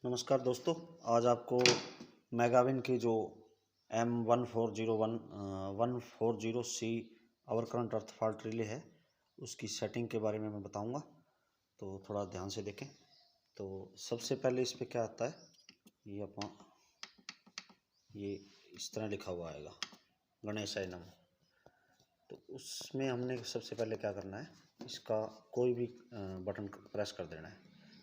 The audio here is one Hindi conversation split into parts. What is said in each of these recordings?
नमस्कार दोस्तों। आज आपको मेगाविन की जो M1401 over current earth fault relay है उसकी सेटिंग के बारे में मैं बताऊंगा, तो थोड़ा ध्यान से देखें। तो सबसे पहले इस पे क्या आता है, ये इस तरह लिखा हुआ आएगा गणेशाय नमः। तो उसमें हमने सबसे पहले क्या करना है, इसका कोई भी बटन प्रेस कर देना है।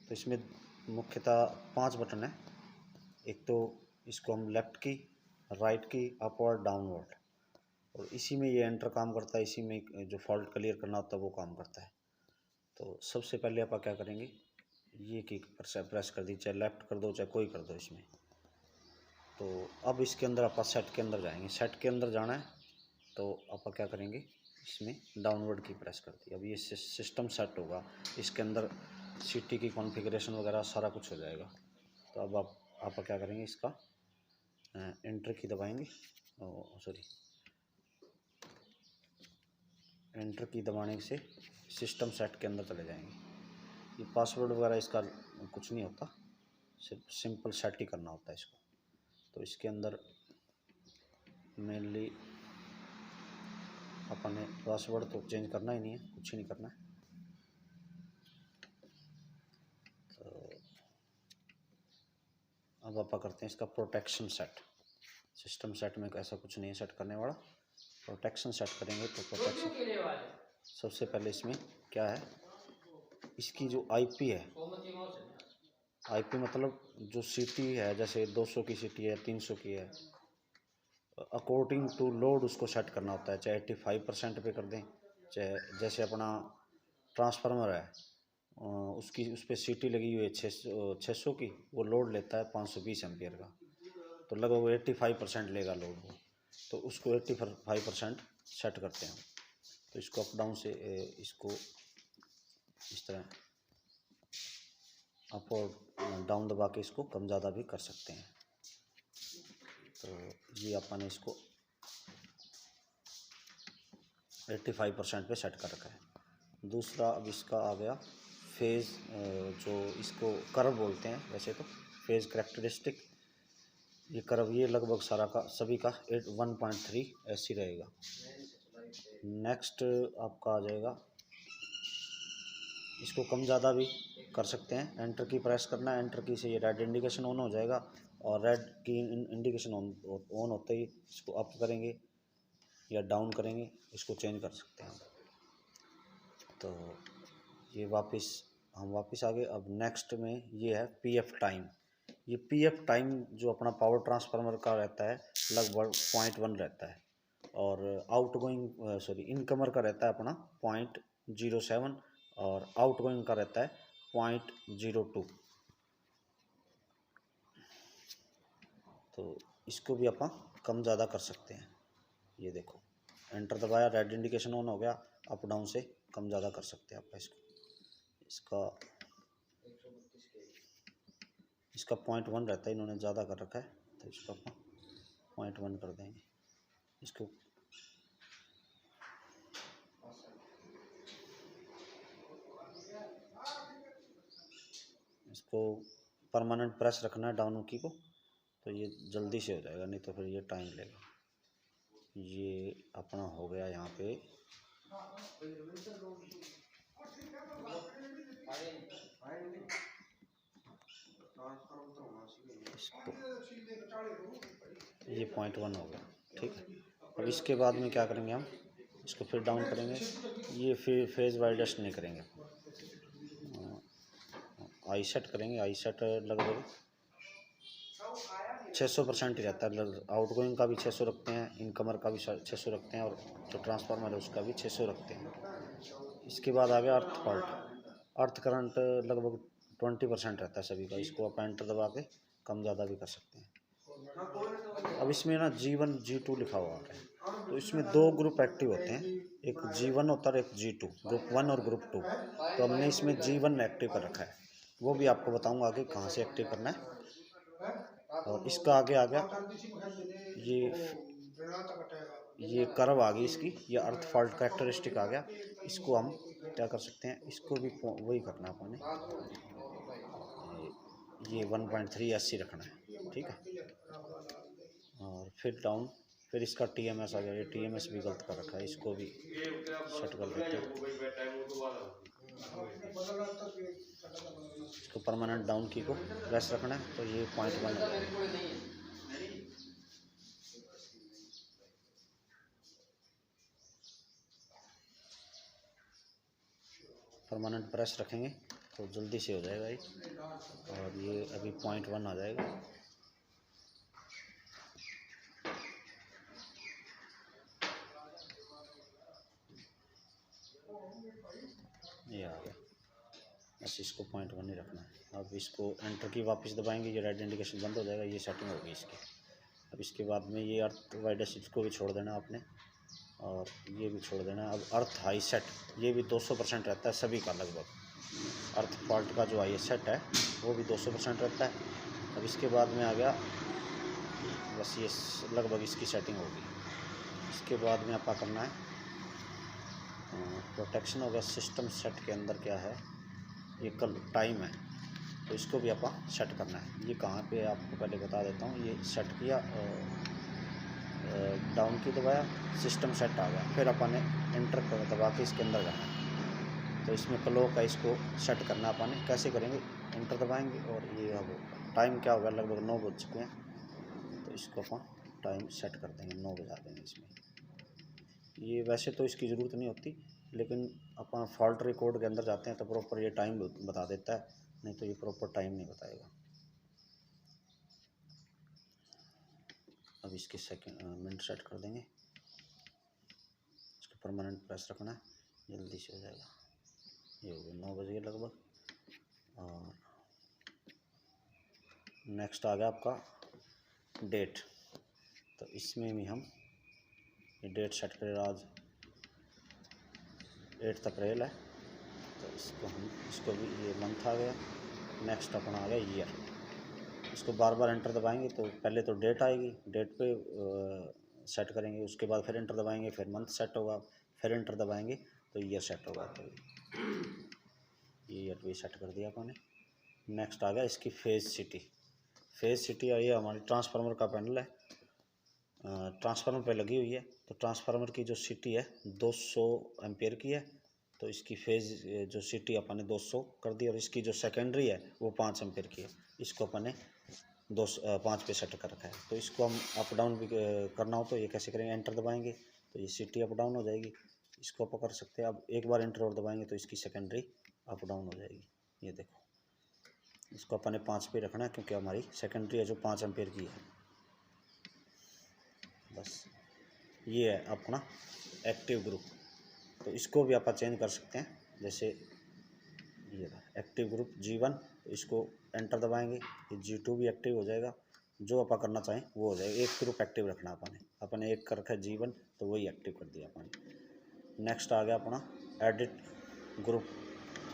तो इसमें मुख्यतः 5 बटन है। एक तो इसको हम लेफ़्ट की, राइट की, अपवर्ड, डाउनवर्ड, और इसी में ये एंटर काम करता है। इसी में जो फॉल्ट क्लियर करना होता है वो काम करता है। तो सबसे पहले आप क्या करेंगे, ये की प्रेस कर दी, चाहे लेफ़्ट कर दो चाहे कोई कर दो इसमें। तो अब इसके अंदर आप सेट के अंदर जाएंगे। सेट के अंदर जाना है तो आप क्या करेंगे, इसमें डाउनवर्ड की प्रेस कर दी। अब ये सिस्टम सेट होगा, इसके अंदर सीटी की कॉन्फ़िगरेशन वगैरह सारा कुछ हो जाएगा। तो अब आप क्या करेंगे, इसका एंटर की दबाएंगे, एंटर की दबाने से सिस्टम सेट के अंदर चले जाएंगे। ये पासवर्ड वगैरह इसका कुछ नहीं होता, सिर्फ सिंपल सेट ही करना होता है इसको। तो इसके अंदर मेनली अपने पासवर्ड तो चेंज करना ही नहीं है, कुछ ही नहीं करना है। तो अब आप करते हैं इसका प्रोटेक्शन सेट। सिस्टम सेट में ऐसा कुछ नहीं है सेट करने वाला, प्रोटेक्शन सेट करेंगे। तो प्रोटेक्शन सबसे पहले इसमें क्या है, इसकी जो आईपी है, आईपी मतलब जो सीटी है, जैसे 200 की सीटी है, 300 की है, अकॉर्डिंग टू लोड उसको सेट करना होता है। चाहे 85% पे कर दें, चाहे जैसे अपना ट्रांसफार्मर है उसकी उस पर सीटी लगी हुई है 600 की, वो लोड लेता है 520 एम्पियर का, तो लगभग वो 85% लेगा लोड वो। तो उसको 85% सेट करते हैं। तो इसको अप डाउन से इसको इस तरह अप और डाउन दबा के इसको कम ज़्यादा भी कर सकते हैं। तो ये अपन इसको 85% पे सेट कर रखा है। दूसरा अब इसका आ गया फेज़, जो इसको कर्व बोलते हैं वैसे तो, फेज़ करेक्टरिस्टिक। ये कर्व ये लगभग सारा का सभी का 1.3 ऐसी रहेगा। नेक्स्ट आपका आ जाएगा, इसको कम ज़्यादा भी कर सकते हैं। एंटर की प्रेस करना है, एंटर की से ये रेड इंडिकेशन ऑन हो जाएगा, और रेड की इंडिकेशन ऑन होते ही इसको अप करेंगे या डाउन करेंगे, इसको चेंज कर सकते हैं। तो ये हम वापस आ गए। अब नेक्स्ट में ये है पीएफ टाइम। ये पीएफ टाइम जो अपना पावर ट्रांसफार्मर का रहता है लगभग 0.1 रहता है, और इनकमर का रहता है अपना 0.07, और आउटगोइंग का रहता है 0.02। तो इसको भी अपन कम ज़्यादा कर सकते हैं। ये देखो एंटर दबाया, रेड इंडिकेशन ऑन हो गया, अप डाउन से कम ज़्यादा कर सकते हैं आप इसको। इसका 0.1 रहता है, इन्होंने ज़्यादा कर रखा है तो इसको अपन 0.1 कर देंगे। इसको परमानेंट प्रेस रखना है डाउन की को, तो ये जल्दी से हो जाएगा, नहीं तो फिर ये टाइम लेगा। ये अपना हो गया यहाँ पे। ये 0.1 हो गया, ठीक है। अब इसके बाद में क्या करेंगे, हम इसको फिर डाउन करेंगे। ये फिर फेज वाइड एडजस्ट नहीं करेंगे, आई सेट करेंगे। आई सेट लगभग 600% ही रहता है। आउटगोइंग का भी 600 रखते हैं, इनकमर का भी 600 रखते हैं, और जो ट्रांसफार्मर है उसका भी 600 रखते हैं। इसके बाद आ गया अर्थ फॉल्ट। अर्थ करंट लगभग 20% रहता है सभी का। इसको आप एंटर दबा के कम ज़्यादा भी कर सकते हैं। अब इसमें ना G1 G2 लिखा हुआ है, तो इसमें 2 ग्रुप एक्टिव होते हैं, एक G1 होता है और एक G2, ग्रुप 1 और ग्रुप 2। तो हमने इसमें G1 एक्टिव कर रखा है, वो भी आपको बताऊंगा आगे कहाँ से एक्टिव करना है। और इसका आगे आ गया ये कर्व आ गई इसकी, ये अर्थ फॉल्ट कैरेक्टरिस्टिक आ गया। इसको हम क्या कर सकते हैं, इसको भी वही करना है अपने। ये 1.3 SC रखना है, ठीक है। और फिर डाउन, फिर इसका TMS आ गया, ये TMS भी गलत कर रखा है, इसको भी सेट कर देते हैं। इसको परमानेंट डाउन की को प्रेस रखना है, तो ये 0.1 हो जाएगा। परमानेंट प्रेस रखेंगे तो जल्दी से हो जाएगा ये, और ये अभी 0.1 आ जाएगा। ये आ गया, बस इसको 0.1 ही रखना है। अब इसको एंटर की वापस दबाएंगे, ये रेड इंडिकेशन बंद हो जाएगा, ये सेटिंग होगी इसकी। अब इसके बाद में ये अर्थ वाइडर को भी छोड़ देना आपने, और ये भी छोड़ देना। अब अर्थ हाई सेट, ये भी 200% रहता है सभी का लगभग। अर्थ फॉल्ट का जो हाई सेट है वो भी 200% रहता है। अब इसके बाद में आ गया, बस ये लगभग इसकी सेटिंग होगी। इसके बाद में आपका करना है प्रोटेक्शन हो गया। सिस्टम सेट के अंदर क्या है, ये कल टाइम है, तो इसको भी आप सेट करना है। ये कहाँ पे आपको पहले बता देता हूँ। ये सेट किया, डाउन की दबाया, सिस्टम सेट आ गया, फिर अपन ने एंटर कर दबा के इसके अंदर जाना है। तो इसमें क्लॉक का इसको सेट करना अपन ने, कैसे करेंगे, एंटर दबाएंगे और ये अब टाइम क्या होगा, लगभग 9 बज चुके हैं, तो इसको अपन टाइम सेट कर देंगे, 9 बजा देंगे इसमें। ये वैसे तो इसकी ज़रूरत नहीं होती, लेकिन अपन फॉल्ट रिकॉर्ड के अंदर जाते हैं तो प्रॉपर ये टाइम बता देता है, नहीं तो ये प्रॉपर टाइम नहीं बताएगा। अब इसके मिनट सेट कर देंगे, इसको परमानेंट प्रेस रखना है, जल्दी से हो जाएगा। ये हो गया 9 बजे लगभग। और नेक्स्ट आ गया आपका डेट, तो इसमें भी हम ये डेट सेट करें। आज 8 अप्रैल है, तो इसको भी ये मंथ आ गया। नेक्स्ट अपना आ गया ईयर, इसको बार बार एंटर दबाएंगे तो पहले तो डेट आएगी, डेट पे सेट करेंगे, उसके बाद फिर एंटर दबाएंगे, फिर मंथ सेट होगा, फिर एंटर दबाएंगे तो ईयर सेट होगा। तो ये ईयर भी सेट कर दिया आपने। नेक्स्ट आ गया इसकी फेज सिटी। फेज सिटी आई है, हमारी ट्रांसफार्मर का पैनल है, ट्रांसफार्मर पे लगी हुई है। तो ट्रांसफार्मर की जो सिटी है 200 एम्पियर की है, तो इसकी फेज जो सिटी अपन ने 200 कर दी, और इसकी जो सेकेंडरी है वो 5 एम्पियर की है, इसको अपन ने 5 पे सेट कर रखा है। तो इसको हम अप डाउन भी करना हो तो ये कैसे करेंगे, एंटर दबाएंगे तो ये सिटी अप डाउन हो जाएगी, इसको आप कर सकते हैं। अब एक बार एंटर और दबाएंगे तो इसकी सेकेंडरी अप डाउन हो जाएगी। ये देखो, इसको अपन ने 5 पे रखना है क्योंकि हमारी सेकेंडरी है जो 5 एम्पियर की है। बस ये है अपना एक्टिव ग्रुप, तो इसको भी आप चेंज कर सकते हैं। जैसे ये एक्टिव ग्रुप G1, तो इसको एंटर दबाएंगे, ये G2 भी एक्टिव हो जाएगा, जो आप करना चाहें वो हो जाएगा। एक ग्रुप एक्टिव रखना अपन एक कर रखा है G1, तो वही एक्टिव कर दिया अपन। नेक्स्ट आ गया अपना एडिट ग्रुप,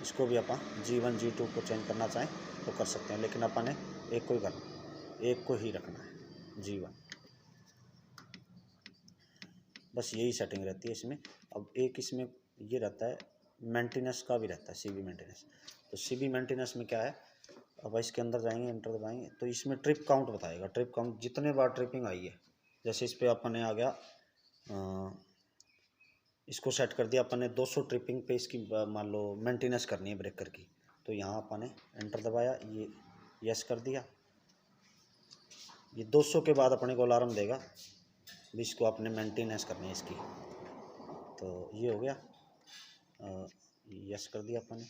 इसको भी अपन G1 G2 को चेंज करना चाहें तो कर सकते हैं, लेकिन अपन ने एक को ही करना, एक को ही रखना है G1। बस यही सेटिंग रहती है इसमें। अब एक इसमें ये रहता है मेंटेनेंस का भी रहता है, CB मेंटेनेंस। तो CB मेंटेनेंस में क्या है, अब इसके अंदर जाएंगे, एंटर दबाएंगे तो इसमें ट्रिप काउंट बताएगा, ट्रिप काउंट जितने बार ट्रिपिंग आई है। जैसे इस पर अपन ने आ गया, इसको सेट कर दिया अपन ने 200 ट्रिपिंग पे इसकी मान लो मेंटेनेंस करनी है ब्रेकर की, तो यहाँ अपन ने एंटर दबाया, ये यस कर दिया। ये 200 के बाद अपने को अलार्म देगा भी इसको आपने मेंटेनेंस करनी है इसकी। तो ये हो गया, यस कर दिया अपन ने।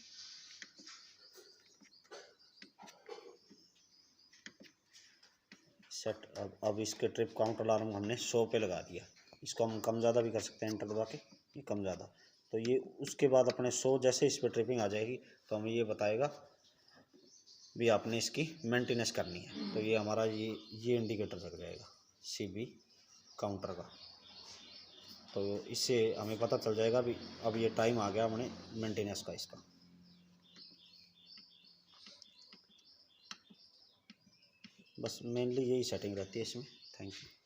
सेट, अब इसके ट्रिप काउंट अलार्म हमने 100 पे लगा दिया। इसको हम कम ज़्यादा भी कर सकते हैं एंटर दबा के, ये कम ज़्यादा। तो ये उसके बाद अपने 100 जैसे इस पर ट्रिपिंग आ जाएगी तो हमें ये बताएगा भी आपने इसकी मेंटेनेंस करनी है। तो ये हमारा ये इंडिकेटर लग जाएगा CB काउंटर का, तो इससे हमें पता चल जाएगा भी अब ये टाइम आ गया हमने मेंटेनेंस का इसका। बस मेनली यही सेटिंग रहती है इसमें। Thank you.